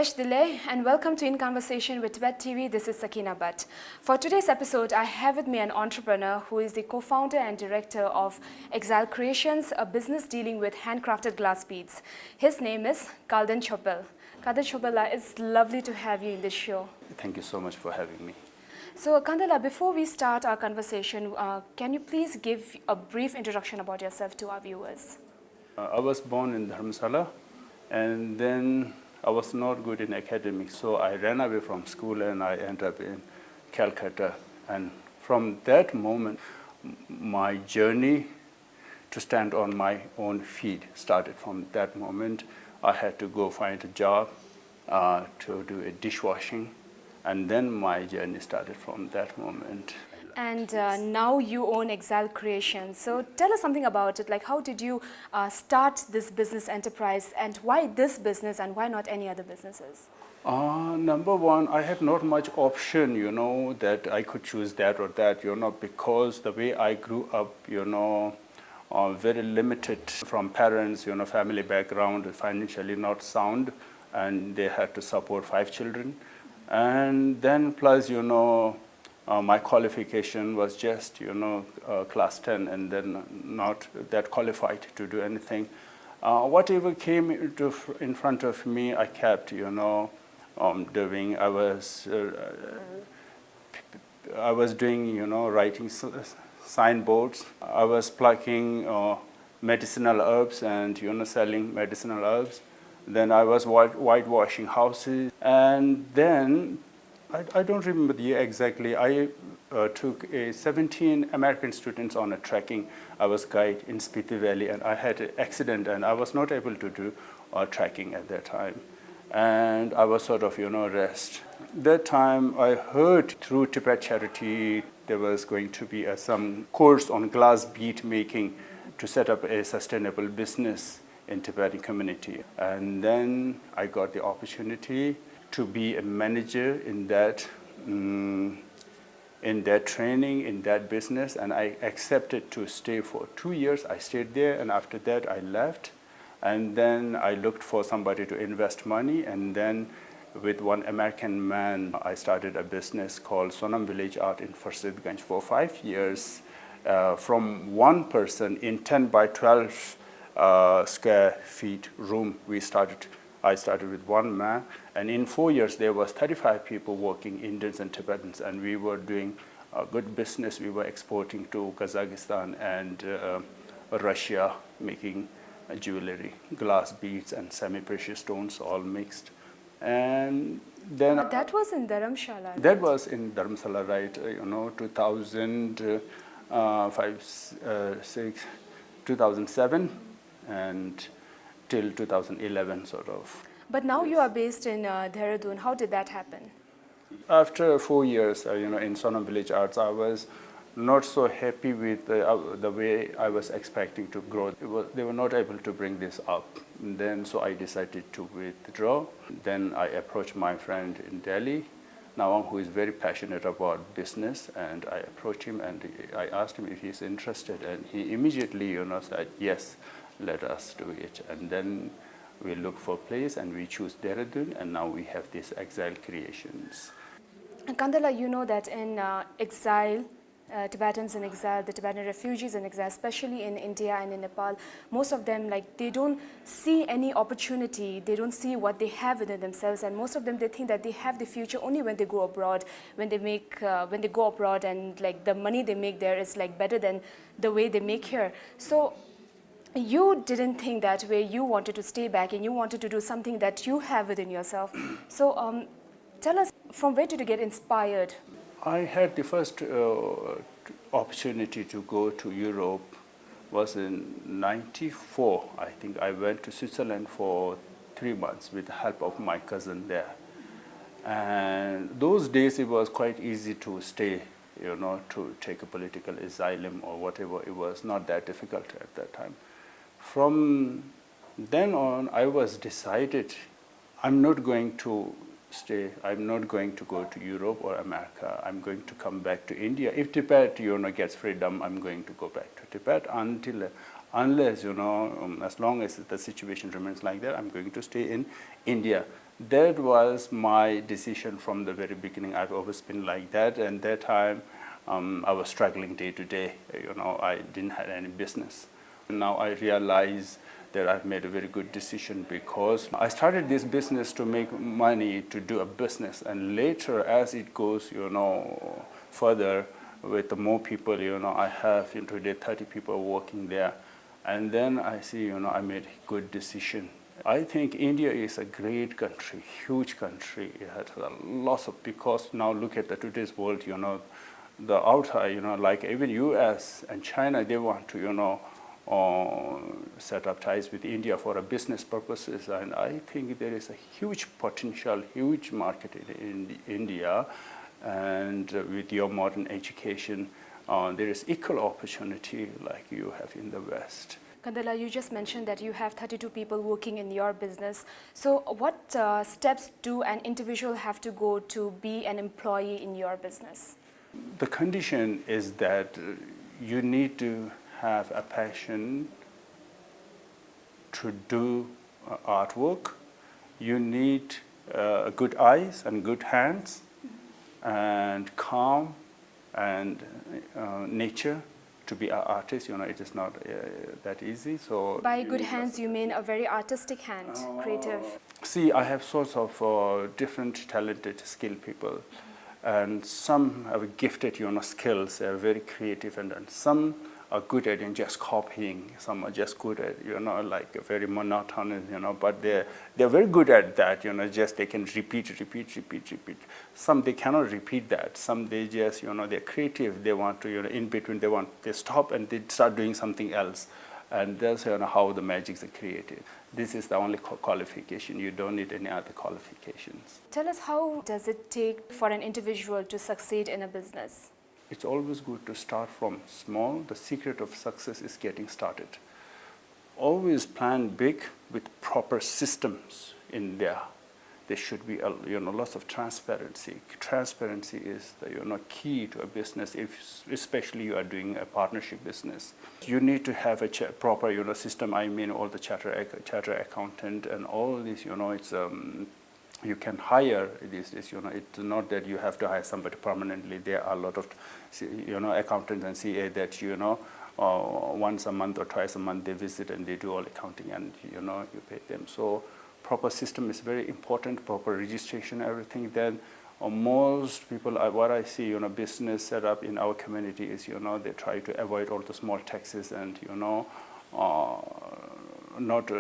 Tash Dile, and welcome to In Conversation with Tibettv TV. This is Sakina Bhatt. For today's episode, I have with me an entrepreneur who is the co-founder and director of Exile Creations, a business dealing with handcrafted glass beads. His name is Kalden Chophel. Kalden Chophel, it's lovely to have you in this show. Thank you so much for having me. So, Kandala, before we start our conversation, can you please give a brief introduction about yourself to our viewers? I was born in Dharamsala, and then I was not good in academics, so I ran away from school and I ended up in Calcutta. And from that moment, my journey to stand on my own feet started. From that moment, I had to go find a job to do a dishwashing, and then my journey started from that moment. And now you own Exile Creations. So tell us something about it. Like, how did you start this business enterprise, and why this business and why not any other businesses? Number one, I had not much option, that I could choose that or that, because the way I grew up, very limited from parents, family background, financially not sound, and they had to support 5 children. And then plus, my qualification was just, class 10, and then not that qualified to do anything. Whatever came in front of me, I kept, doing. I was doing, writing signboards. I was plucking medicinal herbs and, selling medicinal herbs. Then I was whitewashing houses, and then I don't remember the year exactly. I took 17 American students on a trekking. I was guide in Tibettv Valley, and I had an accident, and I was not able to do trekking at that time. And I was sort of, rest. That time I heard through Tibet Charity there was going to be some course on glass bead making to set up a sustainable business in Tibetan community. And then I got the opportunity to be a manager in that training, in that business, and I accepted to stay for 2 years. I stayed there, and after that I left, and then I looked for somebody to invest money, and then with one American man, I started a business called Sonam Village Art in Farsidganj for 5 years. From one person in 10 by 12 square feet room, I started with one man, and in 4 years there was 35 people working, Indians and Tibetans, and we were doing a good business. We were exporting to Kazakhstan and Russia, making jewelry, glass beads and semi-precious stones, all mixed. And then that was in Dharamshala. That was in Dharamsala, right? 2007, and till 2011, sort of. But now you are based in Dehradun. How did that happen? After 4 years, in Sonam Village Arts, I was not so happy with the way I was expecting to grow. They were not able to bring this up. And then, so I decided to withdraw. Then I approached my friend in Delhi, Nawang, who is very passionate about business, and I approached him and I asked him if he's interested, and he immediately, said, yes, let us do it. And then we look for a place and we choose Dehradun, and now we have this Exile Creations. Kandala, you know that in exile, Tibetans in exile, the Tibetan refugees in exile, especially in India and in Nepal, most of them, they don't see any opportunity, they don't see what they have within themselves, and most of them, they think that they have the future only when they go abroad, when they go abroad, and the money they make there is better than the way they make here. So you didn't think that way. You wanted to stay back and you wanted to do something that you have within yourself. So tell us, from where did you get inspired? I had the first opportunity to go to Europe was in '94. I think I went to Switzerland for 3 months with the help of my cousin there. And those days it was quite easy to stay, to take a political asylum or whatever. It was not that difficult at that time. From then on, I was decided, I'm not going to stay. I'm not going to go to Europe or America. I'm going to come back to India. If Tibet, gets freedom, I'm going to go back to Tibet unless, as long as the situation remains like that, I'm going to stay in India. That was my decision from the very beginning. I've always been like that, and that time I was struggling day to day. I didn't have any business. Now I realize that I've made a very good decision, because I started this business to make money, to do a business, and later as it goes, further with the more people, I have today 30 people working there, and then I see, I made a good decision. I think India is a great country, huge country. It has lots of, because now look at today's world, the outside, like even US and China, they want to, set up ties with India for a business purposes, and I think there is a huge potential, huge market in India, and with your modern education, there is equal opportunity like you have in the West. Kandala, you just mentioned that you have 32 people working in your business. So what steps do an individual have to go to be an employee in your business? The condition is that you need to have a passion to do artwork. You need good eyes and good hands, and calm and nature to be an artist. It is not that easy. So by good hands, you mean a very artistic hand, creative? See, I have sorts of different talented, skilled people, and some have gifted, skills. They are very creative, and some are good at just copying. Some are just good at, like very monotonous, but they're very good at that, just they can repeat. Some they cannot repeat that. Some they just, they're creative. They want to, in between, they stop and they start doing something else. And that's how the magics are created. This is the only qualification. You don't need any other qualifications. Tell us, how does it take for an individual to succeed in a business? It's always good to start from small. The secret of success is getting started. Always plan big with proper systems in there. There should be lots of transparency. Transparency is the key to a business, especially you are doing a partnership business. You need to have a proper system. I mean, all the charter accountant and all this. It's you can hire this. It's not that you have to hire somebody permanently. There are a lot of accountants and CA that once a month or twice a month they visit and they do all accounting, and you pay them. So proper system is very important, proper registration, everything. Then most people, what I see, business set up in our community is, they try to avoid all the small taxes and, not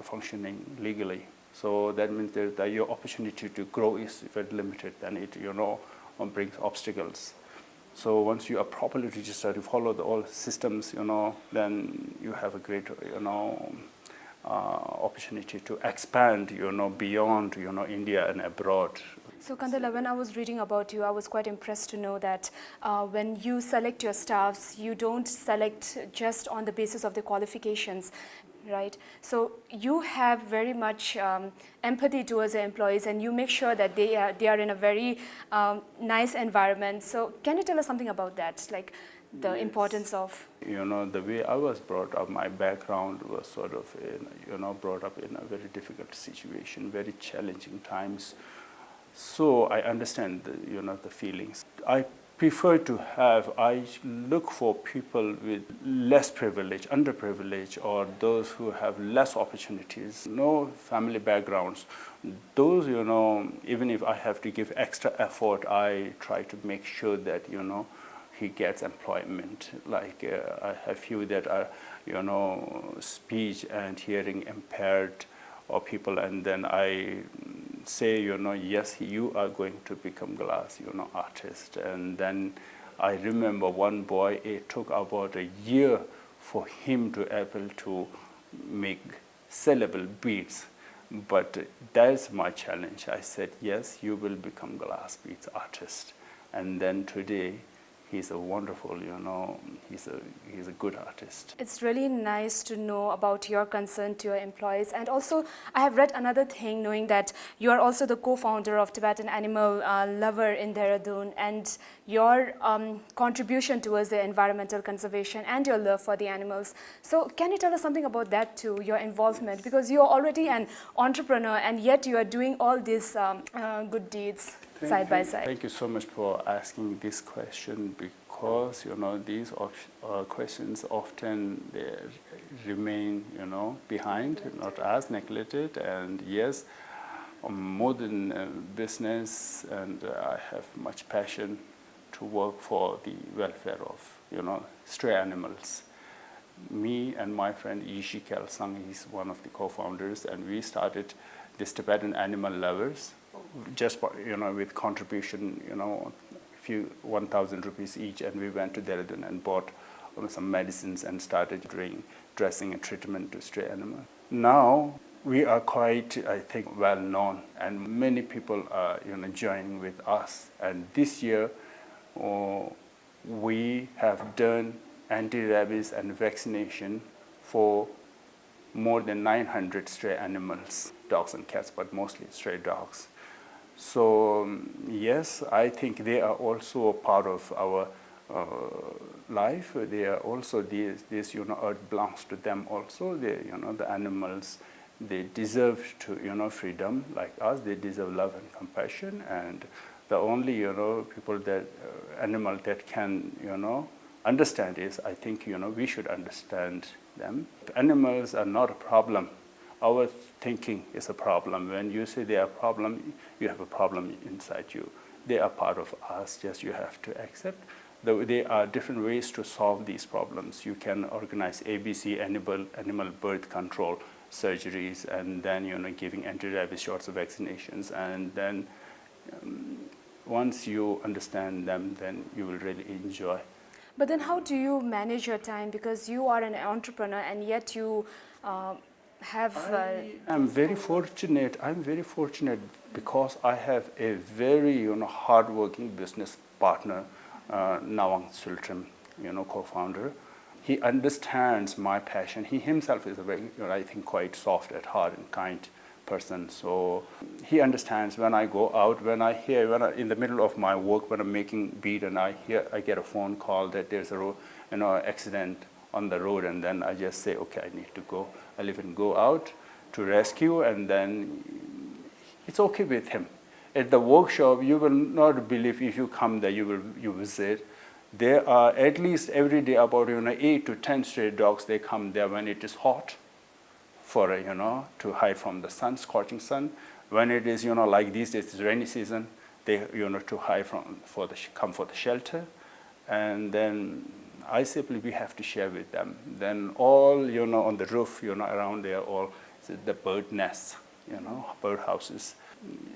functioning legally. So that means that your opportunity to grow is very limited, and it, brings obstacles. So once you are properly registered, you follow all systems, then you have a great, opportunity to expand, beyond, India and abroad. So Kandala, when I was reading about you, I was quite impressed to know that when you select your staffs, you don't select just on the basis of the qualifications, right? So you have very much empathy towards the employees, and you make sure that they are in a very nice environment. So can you tell us something about that, like the importance of? The way I was brought up, my background was sort of, brought up in a very difficult situation, very challenging times. So I understand, the feelings. I look for people with less privilege, underprivileged, or those who have less opportunities, no family backgrounds. Those, even if I have to give extra effort, I try to make sure that, he gets employment. Like I have few that are, speech and hearing impaired or people, and then I say, yes, you are going to become glass, artist. And then I remember one boy, it took about a year for him to able to make sellable beads. But that's my challenge. I said, yes, you will become glass beads artist. And then today, he's a wonderful, he's a good artist. It's really nice to know about your concern to your employees. And also, I have read another thing, knowing that you are also the co-founder of Tibetan Animal Lover in Dehradun, and your contribution towards the environmental conservation and your love for the animals. So can you tell us something about that too, your involvement? Because you're already an entrepreneur, and yet you are doing all these good deeds side by side. Thank you so much for asking this question, because these questions often they remain behind, not as neglected. And yes, more than business, and I have much passion to work for the welfare of stray animals. Me and my friend Yishi Kelsang, he's one of the co-founders, and we started this Tibetan Animal Lovers, just with contribution, few 1,000 rupees each, and we went to Dehradun and bought some medicines and started doing dressing and treatment to stray animals. Now we are quite, I think, well known, and many people are joining with us. And this year we have done anti-rabies and vaccination for more than 900 stray animals, dogs and cats, but mostly stray dogs. So yes, I think they are also a part of our life. They are also this earth belongs to them also. They the animals, they deserve to freedom like us. They deserve love and compassion, and the only people that animal that can understand is, I think we should understand them. Animals are not a problem. Our thinking is a problem. When you say they are a problem, you have a problem inside you. They are part of us, just you have to accept. There are different ways to solve these problems. You can organize ABC, animal birth control surgeries, and then giving anti-rabies shots of vaccinations. And then once you understand them, then you will really enjoy. But then how do you manage your time? Because you are an entrepreneur, and yet you I'm very fortunate. I'm very fortunate because I have a very hardworking business partner, Nawang Sultram, co-founder. He understands my passion. He himself is a very, I think, quite soft at heart and kind person. So he understands when I go out, when in the middle of my work, when I'm making bead, and I get a phone call that there's a accident on the road, and then I just say, okay, I need to go. I'll even go out to rescue, and then it's okay with him. At the workshop, you will not believe, if you come there, you visit. There are at least every day about 8 to 10 stray dogs. They come there when it is hot, for to hide from the sun, scorching sun. When it is like these days, it's rainy season, they to hide come for the shelter, and then I simply we have to share with them. Then all on the roof around there, all the bird nests, bird houses.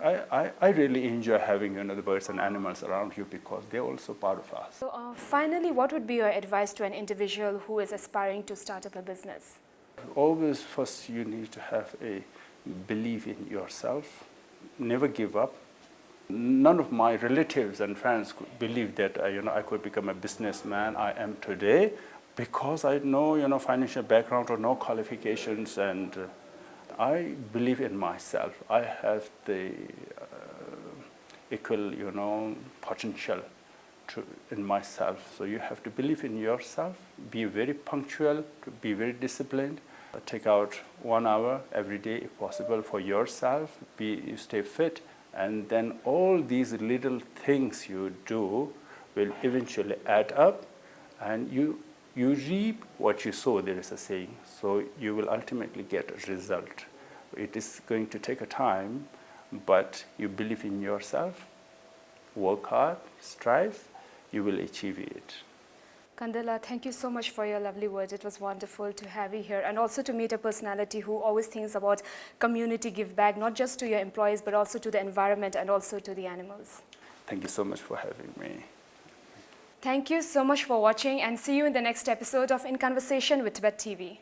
I really enjoy having the birds and animals around you, because they're also part of us. So finally, what would be your advice to an individual who is aspiring to start up a business? Always first you need to have a belief in yourself. Never give up. None of my relatives and friends could believe that I could become a businessman I am today, because I had no financial background or no qualifications, and I believe in myself. I have the equal potential in myself. So you have to believe in yourself, be very punctual, be very disciplined. Take out 1 hour every day if possible for yourself, you stay fit, and then all these little things you do will eventually add up, and you reap what you sow, there is a saying. So you will ultimately get a result. It is going to take a time, but you believe in yourself, work hard, strive, you will achieve it. Kandala, thank you so much for your lovely words. It was wonderful to have you here, and also to meet a personality who always thinks about community give back, not just to your employees, but also to the environment and also to the animals. Thank you so much for having me. Thank you so much for watching, and see you in the next episode of In Conversation with Tibettv TV.